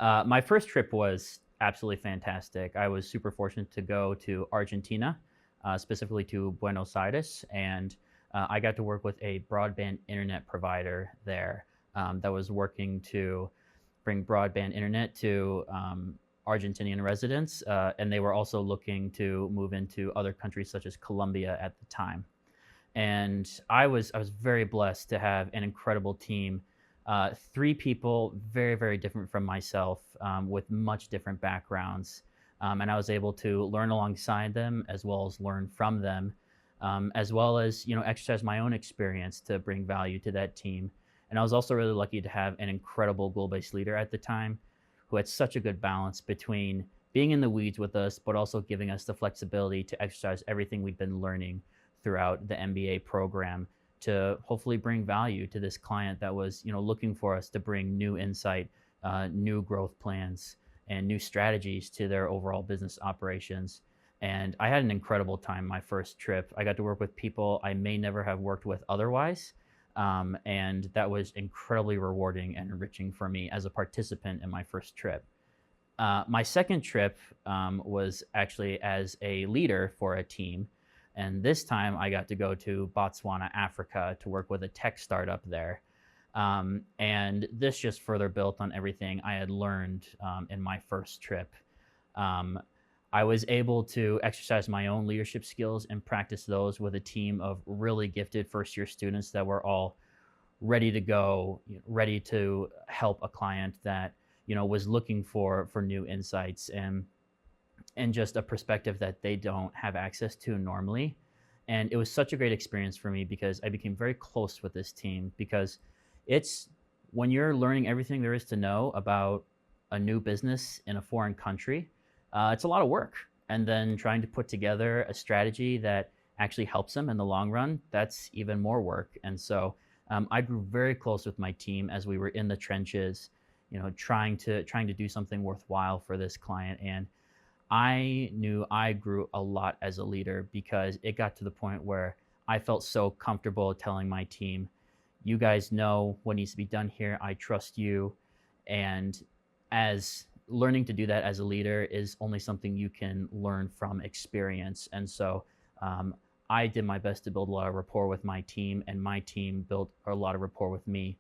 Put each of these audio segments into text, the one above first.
My first trip was absolutely fantastic. I was super fortunate to go to Argentina, specifically to Buenos Aires, and I got to work with a broadband internet provider there that was working to bring broadband internet to Argentinian residents, and they were also looking to move into other countries such as Colombia at the time. And I was very blessed to have an incredible team. Three people, very very different from myself, with much different backgrounds, and I was able to learn alongside them as well as learn from them, as well as exercise my own experience to bring value to that team. And I was also really lucky to have an incredible goal-based leader at the time, who had such a good balance between being in the weeds with us, but also giving us the flexibility to exercise everything we've been learning throughout the MBA program to hopefully bring value to this client that was, looking for us to bring new insight, new growth plans, and new strategies to their overall business operations. And I had an incredible time my first trip. I got to work with people I may never have worked with otherwise. And that was incredibly rewarding and enriching for me as a participant in my first trip. My second trip was actually as a leader for a team. And this time I got to go to Botswana, Africa to work with a tech startup there. And this just further built on everything I had learned in my first trip. Um, I was able to exercise my own leadership skills and practice those with a team of really gifted first year students that were all ready to go, ready to help a client that was looking for new insights and just a perspective that they don't have access to normally. And it was such a great experience for me because I became very close with this team, because it's when you're learning everything there is to know about a new business in a foreign country, it's a lot of work. And then trying to put together a strategy that actually helps them in the long run, that's even more work. And so I grew very close with my team as we were in the trenches, trying to do something worthwhile for this client. And I knew I grew a lot as a leader because it got to the point where I felt so comfortable telling my team, you guys know what needs to be done here. I trust you. And as learning to do that as a leader is only something you can learn from experience. And so I did my best to build a lot of rapport with my team, and my team built a lot of rapport with me.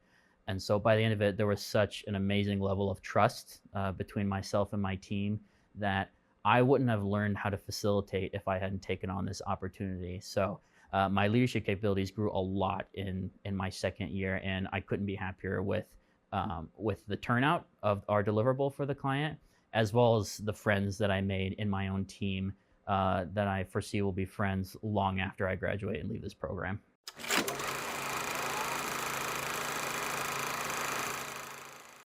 And so by the end of it, there was such an amazing level of trust between myself and my team that I wouldn't have learned how to facilitate if I hadn't taken on this opportunity. So my leadership capabilities grew a lot in my second year, and I couldn't be happier with the turnout of our deliverable for the client, as well as the friends that I made in my own team that I foresee will be friends long after I graduate and leave this program.